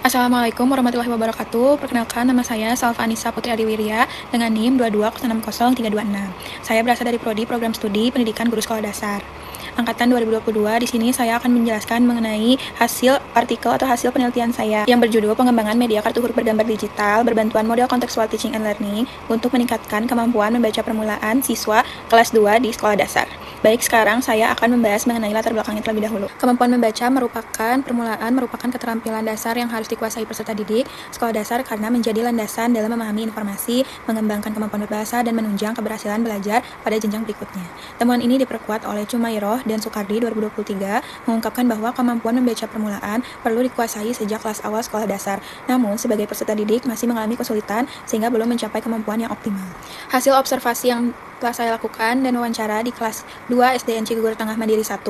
Assalamualaikum warahmatullahi wabarakatuh. Perkenalkan, nama saya Salva Anissa Putri Adiwirya dengan NIM 220600326. Saya berasal dari Prodi Program Studi Pendidikan Guru Sekolah Dasar Angkatan 2022. Di sini saya akan menjelaskan mengenai hasil artikel atau hasil penelitian saya yang berjudul Pengembangan Media Kartu Huruf Bergambar Digital Berbantuan Model Kontekstual Teaching and Learning untuk meningkatkan kemampuan membaca permulaan siswa kelas 2 di sekolah dasar. Baik, sekarang saya akan membahas mengenai latar belakangnya terlebih dahulu. Kemampuan membaca merupakan keterampilan dasar yang harus dikuasai peserta didik sekolah dasar karena menjadi landasan dalam memahami informasi, mengembangkan kemampuan berbahasa, dan menunjang keberhasilan belajar pada jenjang berikutnya. Temuan ini diperkuat oleh Chumairoh dan Sukardi 2023 mengungkapkan bahwa kemampuan membaca permulaan perlu dikuasai sejak kelas awal sekolah dasar. Namun, sebagai peserta didik masih mengalami kesulitan sehingga belum mencapai kemampuan yang optimal. Hasil observasi yang telah saya lakukan dan wawancara di kelas 2 SDN Cigugur Tengah Mandiri 1,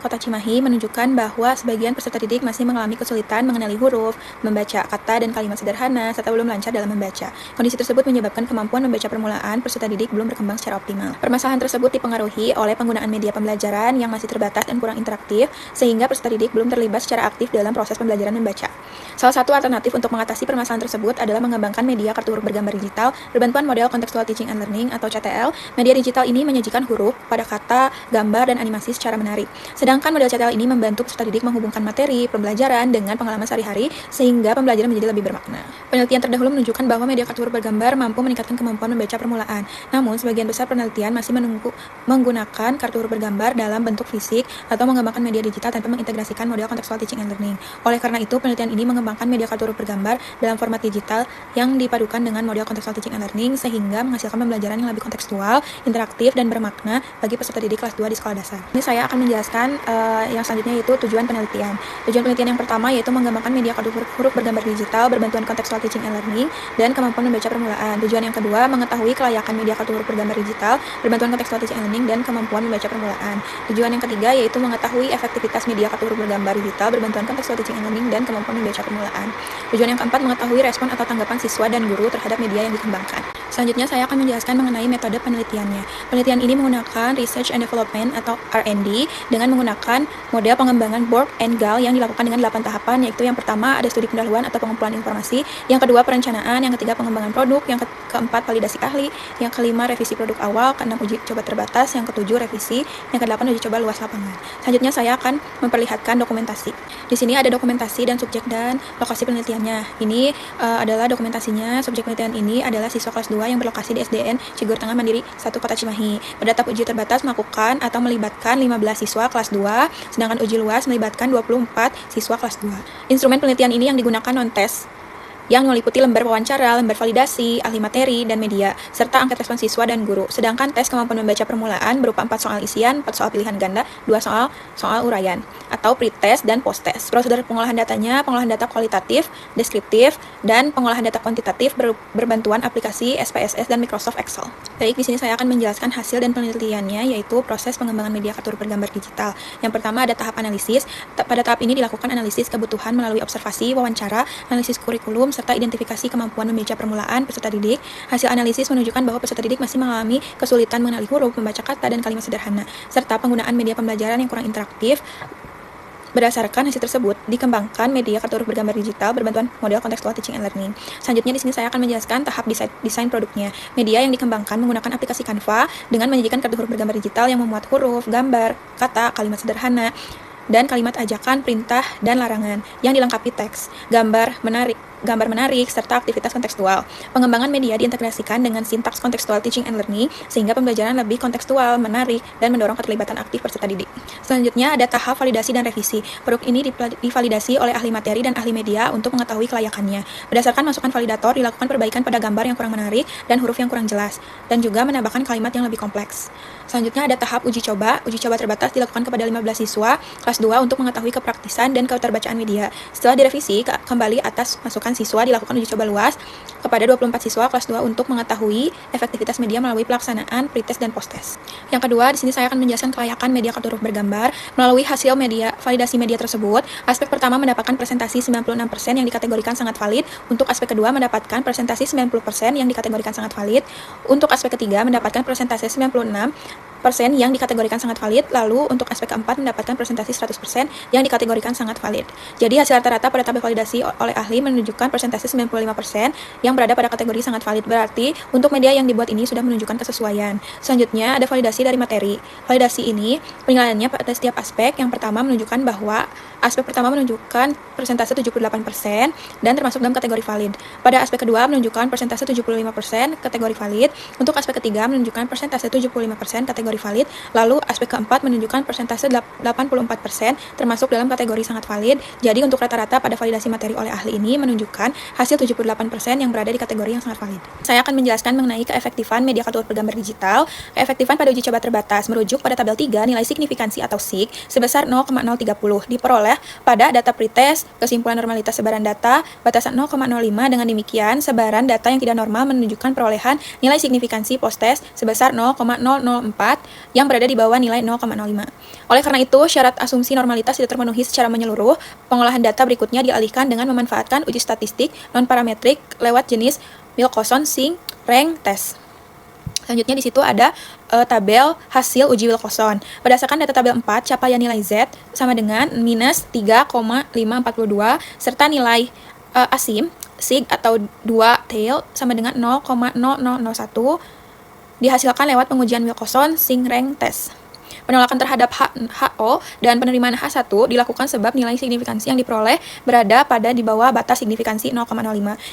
Kota Cimahi menunjukkan bahwa sebagian peserta didik masih mengalami kesulitan mengenali huruf, membaca kata dan kalimat sederhana, serta belum lancar dalam membaca. Kondisi tersebut menyebabkan kemampuan membaca permulaan peserta didik belum berkembang secara optimal. Permasalahan tersebut dipengaruhi oleh penggunaan media pembelajaran yang masih terbatas dan kurang interaktif, sehingga peserta didik belum terlibat secara aktif dalam proses pembelajaran membaca. Salah satu alternatif untuk mengatasi permasalahan tersebut adalah mengembangkan media kartu huruf bergambar digital berbantuan model Contextual Teaching and Learning atau CTL. Media digital ini menyajikan huruf pada kata, gambar, dan animasi secara menarik. Sedangkan model CTL ini membantu peserta didik menghubungkan materi pembelajaran dengan pengalaman sehari-hari sehingga pembelajaran menjadi lebih bermakna. Penelitian terdahulu menunjukkan bahwa media kartu huruf bergambar mampu meningkatkan kemampuan membaca permulaan. Namun, sebagian besar penelitian masih menggunakan kartu huruf bergambar dalam bentuk fisik atau mengembangkan media digital tanpa mengintegrasikan model Contextual Teaching and Learning. Oleh karena itu, penelitian ini mengembangkan media kartu huruf bergambar dalam format digital yang dipadukan dengan model Contextual Teaching and Learning sehingga menghasilkan pembelajaran yang lebih kontekstual, interaktif, dan bermakna bagi peserta didik kelas 2 di sekolah dasar. Ini saya akan menjelaskan yang selanjutnya, yaitu tujuan penelitian. Tujuan penelitian yang pertama yaitu mengembangkan media kartu huruf bergambar digital berbantuan Contextual Teaching and Learning dan kemampuan membaca permulaan. Tujuan yang kedua, mengetahui kelayakan media kartu huruf bergambar digital berbantuan Contextual Teaching and Learning dan kemampuan membaca permulaan. Tujuan yang ketiga yaitu mengetahui efektivitas media kartu huruf bergambar digital berbantuan Contextual Teaching and Learning dan kemampuan membaca permulaan. Tujuan yang keempat, mengetahui respon atau tanggapan siswa dan guru terhadap media yang dikembangkan. Selanjutnya saya akan menjelaskan mengenai metode penelitiannya. Penelitian ini menggunakan Research and Development atau R&D dengan menggunakan model pengembangan Borg and Gall yang dilakukan dengan 8 tahapan, yaitu yang pertama ada studi pendahuluan atau pengumpulan informasi, yang kedua perencanaan, yang ketiga pengembangan produk, yang keempat validasi ahli, yang kelima revisi produk awal, keenam uji coba terbatas, yang ketujuh revisi, yang kedelapan uji coba luas lapangan. Selanjutnya saya akan memperlihatkan dokumentasi. Di sini ada dokumentasi dan subjek dan lokasi penelitiannya. Ini adalah dokumentasinya. Subjek penelitian ini adalah siswa kelas 2 yang berlokasi di SDN Cigugur Tengah Mandiri 1 Kota Cimahi. Pada tahap uji terbatas melakukan atau melibatkan 15 siswa kelas 2, sedangkan uji luas melibatkan 24 siswa kelas 2. Instrumen penelitian ini yang digunakan non-tes yang meliputi lembar wawancara, lembar validasi, ahli materi, dan media, serta angket respon siswa dan guru. Sedangkan tes kemampuan membaca permulaan berupa 4 soal isian, 4 soal pilihan ganda, 2 soal uraian, atau pre-test dan post-test. Prosedur pengolahan datanya, pengolahan data kualitatif, deskriptif, dan pengolahan data kuantitatif berbantuan aplikasi SPSS dan Microsoft Excel. Baik, di sini saya akan menjelaskan hasil dan penelitiannya, yaitu proses pengembangan media kartu huruf bergambar digital. Yang pertama ada tahap analisis. Pada tahap ini dilakukan analisis kebutuhan melalui observasi, wawancara, analisis kurikulum, serta identifikasi kemampuan membaca permulaan peserta didik. Hasil analisis menunjukkan bahwa peserta didik masih mengalami kesulitan mengenali huruf, membaca kata, dan kalimat sederhana, serta penggunaan media pembelajaran yang kurang interaktif. Berdasarkan hasil tersebut, dikembangkan media kartu huruf bergambar digital berbantuan model Contextual Teaching and Learning. Selanjutnya di sini saya akan menjelaskan tahap desain produknya. Media yang dikembangkan menggunakan aplikasi Canva dengan menyajikan kartu huruf bergambar digital yang memuat huruf, gambar, kata, kalimat sederhana, dan kalimat ajakan, perintah, dan larangan yang dilengkapi teks, gambar menarik, serta aktivitas kontekstual. Pengembangan media diintegrasikan dengan sintaks Contextual Teaching and Learning sehingga pembelajaran lebih kontekstual, menarik, dan mendorong keterlibatan aktif peserta didik. Selanjutnya ada tahap validasi dan revisi. Produk ini divalidasi oleh ahli materi dan ahli media untuk mengetahui kelayakannya. Berdasarkan masukan validator, dilakukan perbaikan pada gambar yang kurang menarik dan huruf yang kurang jelas, dan juga menambahkan kalimat yang lebih kompleks. Selanjutnya ada tahap uji coba. Uji coba terbatas dilakukan kepada 15 siswa kelas 2 untuk mengetahui kepraktisan dan keterbacaan media. Setelah direvisi kembali atas masukan siswa, dilakukan uji coba luas kepada 24 siswa kelas 2 untuk mengetahui efektivitas media melalui pelaksanaan pretest dan posttest. Yang kedua, di sini saya akan menjelaskan kelayakan media kartu huruf bergambar melalui hasil validasi media tersebut. Aspek pertama mendapatkan presentasi 96% yang dikategorikan sangat valid. Untuk aspek kedua mendapatkan presentasi 90% yang dikategorikan sangat valid. Untuk aspek ketiga mendapatkan presentasi 96% yang dikategorikan sangat valid. Lalu untuk aspek keempat mendapatkan presentasi 100% yang dikategorikan sangat valid. Jadi hasil rata-rata pada tabel validasi oleh ahli menunjukkan presentasi 95% yang berada pada kategori sangat valid. Berarti untuk media yang dibuat ini sudah menunjukkan kesesuaian. Selanjutnya ada validasi dari materi. Validasi ini penilaiannya pada setiap aspek. Yang pertama menunjukkan bahwa aspek pertama menunjukkan persentase 78% dan termasuk dalam kategori valid. Pada aspek kedua menunjukkan persentase 75% kategori valid. Untuk aspek ketiga menunjukkan persentase 75% kategori valid. Lalu aspek keempat menunjukkan persentase 84% termasuk dalam kategori sangat valid. Jadi untuk rata-rata pada validasi materi oleh ahli ini menunjukkan hasil 78% yang berada di kategori yang sangat valid. Saya akan menjelaskan mengenai keefektifan media kartu huruf bergambar digital. Keefektifan pada uji coba terbatas merujuk pada tabel 3 nilai signifikansi atau SIG sebesar 0,030 diperoleh pada data pretest, kesimpulan normalitas sebaran data, batasan 0,05. Dengan demikian, sebaran data yang tidak normal menunjukkan perolehan nilai signifikansi posttest sebesar 0,004 yang berada di bawah nilai 0,05. Oleh karena itu, syarat asumsi normalitas tidak terpenuhi secara menyeluruh. Pengolahan data berikutnya dialihkan dengan memanfaatkan uji statistik non-parametrik lewat jenis Wilcoxon Singh Rank Test. Selanjutnya di situ ada tabel hasil uji Wilcoxon. Berdasarkan data tabel 4, capaian nilai Z sama dengan minus 3,542 serta nilai ASIM, SIG atau 2 tail sama dengan 0,0001 dihasilkan lewat pengujian Wilcoxon Singh Rank Test. Penolakan terhadap HO dan penerimaan H1 dilakukan sebab nilai signifikansi yang diperoleh berada pada di bawah batas signifikansi 0,05.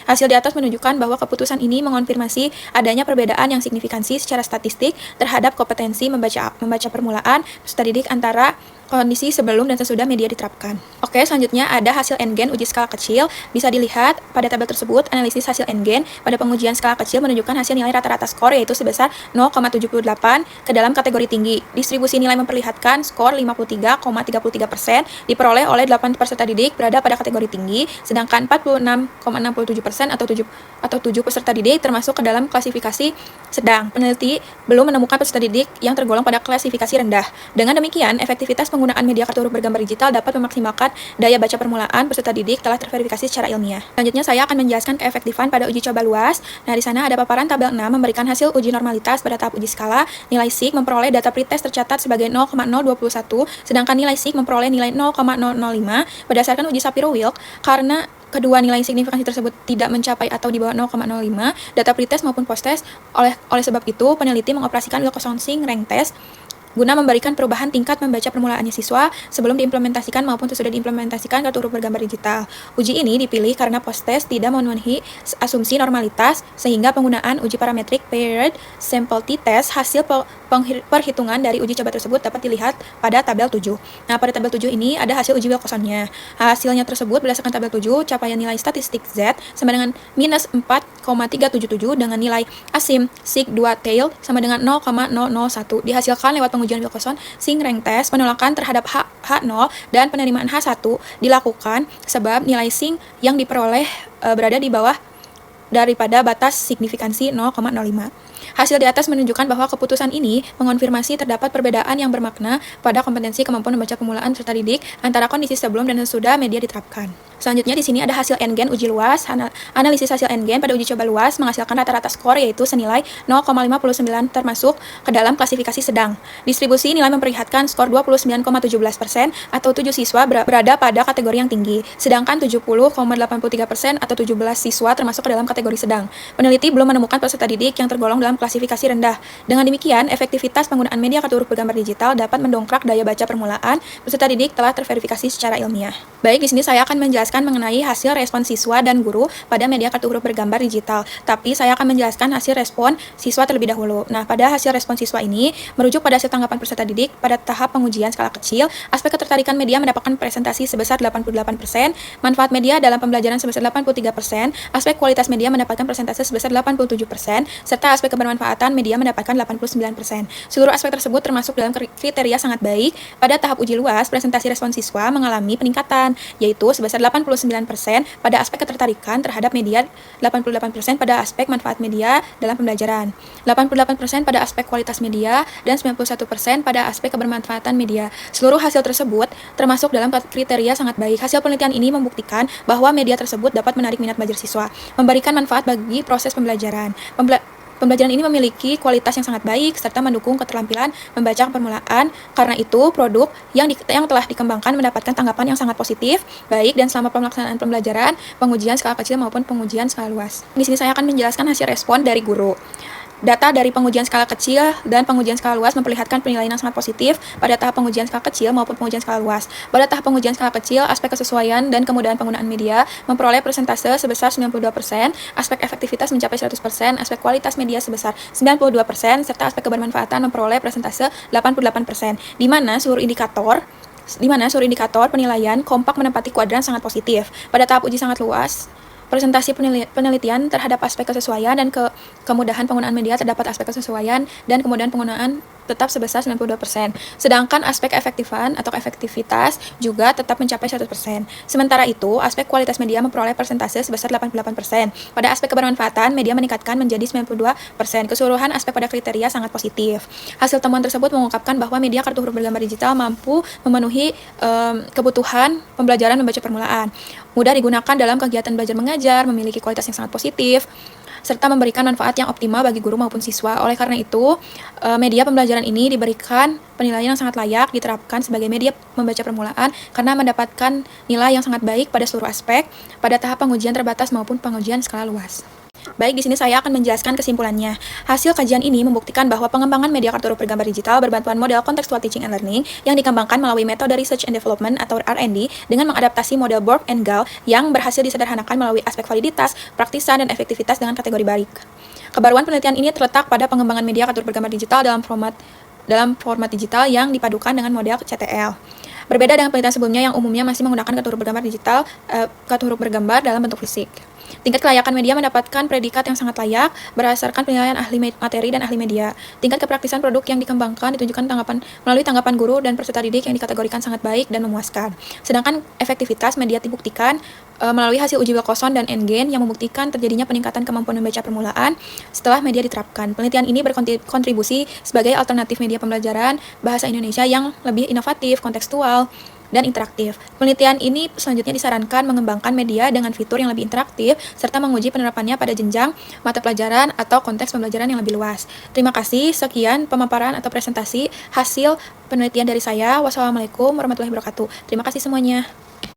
Hasil di atas menunjukkan bahwa keputusan ini mengonfirmasi adanya perbedaan yang signifikansi secara statistik terhadap kompetensi membaca permulaan peserta didik antara kondisi sebelum dan sesudah media diterapkan. Oke, selanjutnya ada hasil N-Gen uji skala kecil. Bisa dilihat pada tabel tersebut, analisis hasil N-Gen pada pengujian skala kecil menunjukkan hasil nilai rata-rata skor yaitu sebesar 0,78 ke dalam kategori tinggi. Distribusi nilai memperlihatkan skor 53,33% diperoleh oleh 8 peserta didik berada pada kategori tinggi, sedangkan 46,67% atau 7 peserta didik termasuk ke dalam klasifikasi sedang. Peneliti belum menemukan peserta didik yang tergolong pada klasifikasi rendah. Dengan demikian, efektivitas penggunaan media kartu huruf bergambar digital dapat memaksimalkan daya baca permulaan peserta didik telah terverifikasi secara ilmiah. Selanjutnya saya akan menjelaskan keefektifan pada uji coba luas. Nah, di sana ada paparan tabel 6 memberikan hasil uji normalitas pada tahap uji skala. Nilai SIG memperoleh data pretest tercatat sebagai 0,021, sedangkan nilai SIG memperoleh nilai 0,005 berdasarkan uji Shapiro-Wilk. Karena kedua nilai signifikansi tersebut tidak mencapai atau di bawah 0,05 data pretest maupun posttest. Oleh sebab itu, peneliti mengoperasikan Wilcoxon Singh Rank Test guna memberikan perubahan tingkat membaca permulaannya siswa sebelum diimplementasikan maupun sesudah diimplementasikan kartu huruf bergambar digital. Uji ini dipilih karena posttest tidak memenuhi asumsi normalitas, sehingga penggunaan uji parametrik paired sample t-test hasil perhitungan dari uji coba tersebut dapat dilihat pada tabel 7. Nah, pada tabel 7 ini ada hasil uji Wilcoxonnya. Hasilnya tersebut berdasarkan tabel 7, capaian nilai statistik Z sama dengan minus 4,377 dengan nilai ASIM SIG 2 tail sama dengan 0,001 dihasilkan lewat pengujian Wilcoxon Singh Rank Test. Penolakan terhadap H0 dan penerimaan H1 dilakukan sebab nilai SIG yang diperoleh berada di bawah daripada batas signifikansi 0,05. Hasil di atas menunjukkan bahwa keputusan ini mengonfirmasi terdapat perbedaan yang bermakna pada kompetensi kemampuan membaca permulaan peserta didik antara kondisi sebelum dan sesudah media diterapkan. Selanjutnya di sini ada hasil N-Gen uji luas. Analisis hasil N-Gen pada uji coba luas menghasilkan rata-rata skor yaitu senilai 0,59 termasuk ke dalam klasifikasi sedang. Distribusi nilai memperlihatkan skor 29,17% atau 7 siswa berada pada kategori yang tinggi, sedangkan 70,83% atau 17 siswa termasuk ke dalam kategori sedang. Peneliti belum menemukan peserta didik yang tergolong dalam klasifikasi rendah. Dengan demikian, efektivitas penggunaan media kartu huruf bergambar digital dapat mendongkrak daya baca permulaan peserta didik telah terverifikasi secara ilmiah. Baik, di sini saya akan menjelaskan mengenai hasil respon siswa dan guru pada media kartu huruf bergambar digital. Tapi saya akan menjelaskan hasil respon siswa terlebih dahulu. Nah, pada hasil respon siswa ini merujuk pada hasil tanggapan peserta didik pada tahap pengujian skala kecil. Aspek ketertarikan media mendapatkan presentasi sebesar 88%, manfaat media dalam pembelajaran sebesar 83%, aspek kualitas media mendapatkan presentasi sebesar 87%, serta aspek kebermanfaatan media mendapatkan 89%. Seluruh aspek tersebut termasuk dalam kriteria sangat baik. Pada tahap uji luas, presentasi respon siswa mengalami peningkatan, yaitu sebesar 89% pada aspek ketertarikan terhadap media, 88% pada aspek manfaat media dalam pembelajaran, 88% pada aspek kualitas media, dan 91% pada aspek kebermanfaatan media. Seluruh hasil tersebut termasuk dalam kriteria sangat baik. Hasil penelitian ini membuktikan bahwa media tersebut dapat menarik minat belajar siswa, memberikan manfaat bagi proses pembelajaran. Pembelajaran ini memiliki kualitas yang sangat baik serta mendukung keterampilan membaca permulaan. Karena itu, produk yang telah dikembangkan mendapatkan tanggapan yang sangat positif, baik dan selama pelaksanaan pembelajaran, pengujian skala kecil maupun pengujian skala luas. Di sini saya akan menjelaskan hasil respon dari guru. Data dari pengujian skala kecil dan pengujian skala luas memperlihatkan penilaian yang sangat positif pada tahap pengujian skala kecil maupun pengujian skala luas. Pada tahap pengujian skala kecil, aspek kesesuaian dan kemudahan penggunaan media memperoleh persentase sebesar 92%, aspek efektivitas mencapai 100%, aspek kualitas media sebesar 92%, serta aspek kebermanfaatan memperoleh persentase 88%, di mana seluruh indikator penilaian kompak menempati kuadran sangat positif. Pada tahap uji sangat luas, presentasi penelitian terhadap aspek kesesuaian dan kemudahan penggunaan media terdapat aspek kesesuaian dan kemudahan penggunaan tetap sebesar 92%. Sedangkan aspek efektivitas juga tetap mencapai 100%. Sementara itu, aspek kualitas media memperoleh persentase sebesar 88%. Pada aspek kebermanfaatan, media meningkatkan menjadi 92%. Keseluruhan aspek pada kriteria sangat positif. Hasil temuan tersebut mengungkapkan bahwa media kartu huruf bergambar digital mampu memenuhi kebutuhan pembelajaran membaca permulaan, mudah digunakan dalam kegiatan belajar mengajar, memiliki kualitas yang sangat positif, serta memberikan manfaat yang optimal bagi guru maupun siswa. Oleh karena itu, media pembelajaran ini diberikan penilaian yang sangat layak diterapkan sebagai media membaca permulaan karena mendapatkan nilai yang sangat baik pada seluruh aspek, pada tahap pengujian terbatas maupun pengujian skala luas. Baik, di sini saya akan menjelaskan kesimpulannya. Hasil kajian ini membuktikan bahwa pengembangan media kartu huruf bergambar digital berbantuan model contextual teaching and learning yang dikembangkan melalui metode research and development atau R&D dengan mengadaptasi model Borg and Gall yang berhasil disederhanakan melalui aspek validitas, praktisan, dan efektivitas dengan kategori baik. Kebaruan penelitian ini terletak pada pengembangan media kartu huruf bergambar digital dalam format digital yang dipadukan dengan model CTL. Berbeda dengan penelitian sebelumnya yang umumnya masih menggunakan kartu huruf bergambar digital, kartu huruf bergambar dalam bentuk fisik. Tingkat kelayakan media mendapatkan predikat yang sangat layak berdasarkan penilaian ahli materi dan ahli media. Tingkat kepraktisan produk yang dikembangkan ditunjukkan melalui tanggapan guru dan peserta didik yang dikategorikan sangat baik dan memuaskan. Sedangkan efektivitas media dibuktikan melalui hasil uji Wilcoxon dan Engen yang membuktikan terjadinya peningkatan kemampuan membaca permulaan setelah media diterapkan. Penelitian ini berkontribusi sebagai alternatif media pembelajaran bahasa Indonesia yang lebih inovatif, kontekstual, dan interaktif. Penelitian ini selanjutnya disarankan mengembangkan media dengan fitur yang lebih interaktif serta menguji penerapannya pada jenjang mata pelajaran atau konteks pembelajaran yang lebih luas. Terima kasih, sekian pemaparan atau presentasi hasil penelitian dari saya. Wassalamualaikum warahmatullahi wabarakatuh. Terima kasih semuanya.